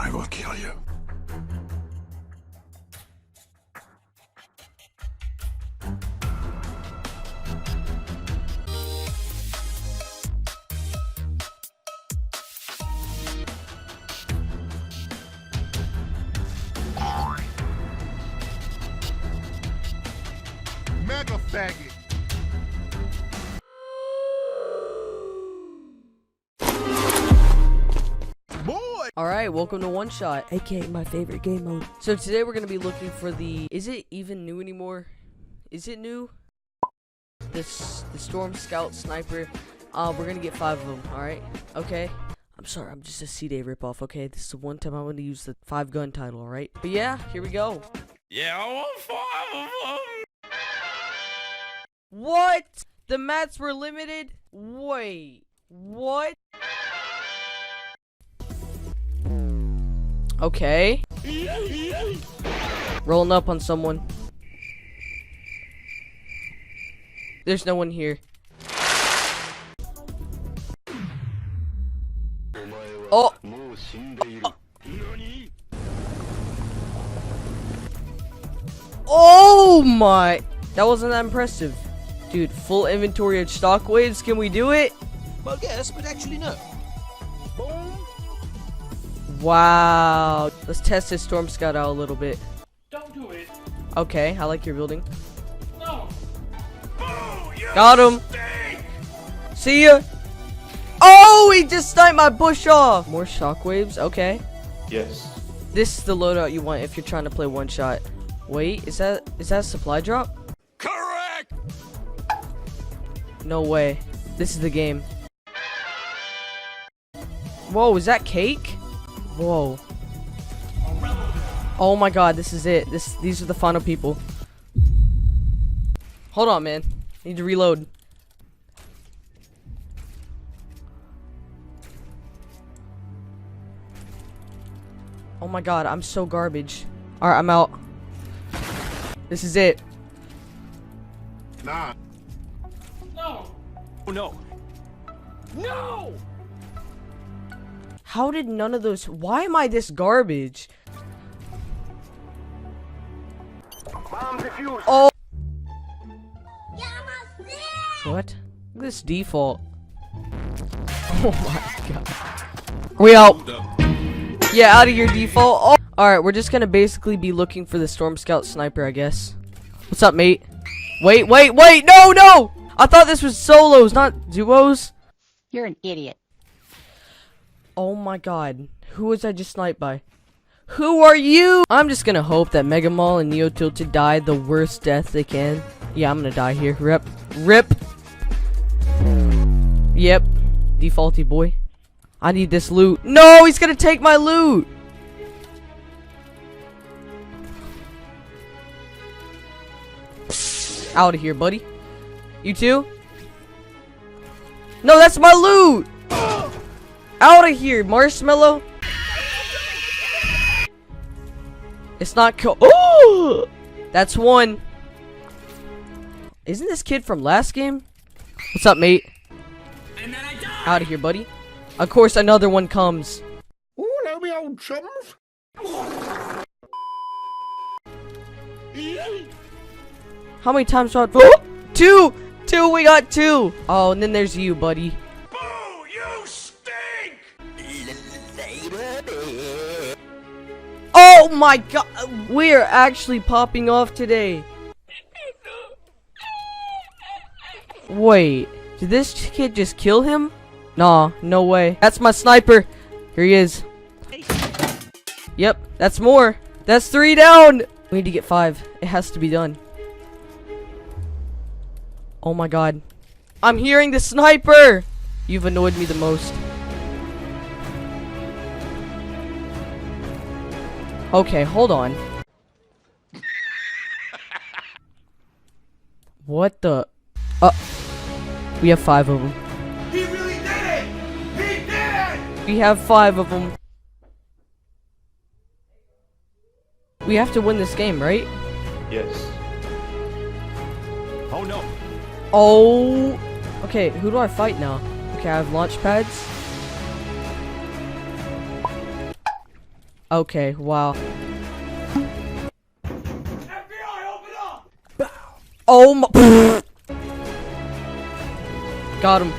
I will kill you. Mega faggot. Boy. Alright, welcome to One Shot, aka my favorite game mode. So today we're gonna be looking for the... Is it even new anymore? Is it new? The Storm Scout Sniper. We're gonna get 5 of them, alright? Okay? I'm sorry, I'm just a C-Day ripoff, okay? This is the one time I'm gonna use the 5-gun title, alright? But yeah, here we go. Yeah, I want 5 of them. What? The mats were limited? Wait, what? Okay. Rolling up on someone. There's no one here. Oh! Oh my! That wasn't that impressive. Dude, full inventory of shockwaves. Can we do it? Well, yes, but actually no. Boom. Wow. Let's test this Storm Scout out a little bit. Don't do it. Okay, I like your building. No. Got him. See ya. Oh, he just sniped my bush off. More shockwaves. Okay. Yes. This is the loadout you want if you're trying to play one shot. Wait, is that a supply drop? Correct. No way. This is the game. Whoa, is that cake? Whoa. Oh my god, this is it. These are the final people. Hold on, man. Need to reload. Oh my god, I'm so garbage. Alright, I'm out. This is it. Nah. No. Oh no. No! How did none of those... Why am I this garbage? Oh! What? Look at this default. Oh my god. We out. Yeah, out of your default. Oh. Alright, we're just gonna basically be looking for the Storm Scout Sniper, I guess. What's up, mate? Wait! No, no! I thought this was solos, not duos. You're an idiot. Oh my god. Who was I just sniped by? Who are you? I'm just gonna hope that Mega Mall and Neo Tilted die the worst death they can. Yeah, I'm gonna die here. Rip. Yep. Defaulty boy. I need this loot. No, he's gonna take my loot. Out of here, buddy. You too? No, that's my loot. Out of here, Marshmallow. It's not oh! That's one. Isn't this kid from last game? What's up, mate? Out of here, buddy. Of course, another one comes. Ooh, hello, me old chums. How many times do I... Oh! Two! We got 2! Oh, and then there's you, buddy. Boo! You stink! Oh my god! We're actually popping off today. Wait, did this kid just kill him? Nah, no way. That's my sniper. Here he is. Yep, that's more. That's 3 down. We need to get 5. It has to be done. Oh my god. I'm hearing the sniper! You've annoyed me the most. Okay, hold on. What the... we have 5 of them. He really did it! He did it! We have 5 of them. We have to win this game, right? Yes. Oh no. Oh. Okay, who do I fight now? Okay, I have launch pads. Okay, wow. FBI, open up! Oh my. Got him.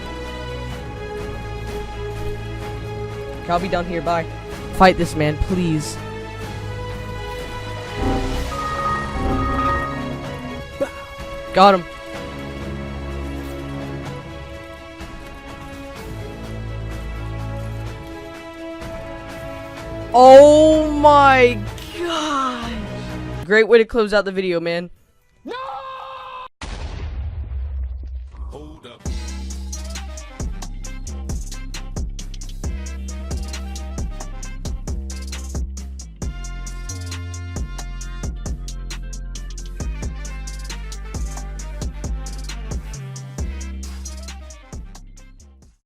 I'll be down here. Bye. Fight this man, please. Got him. Oh my god. Great way to close out the video, man.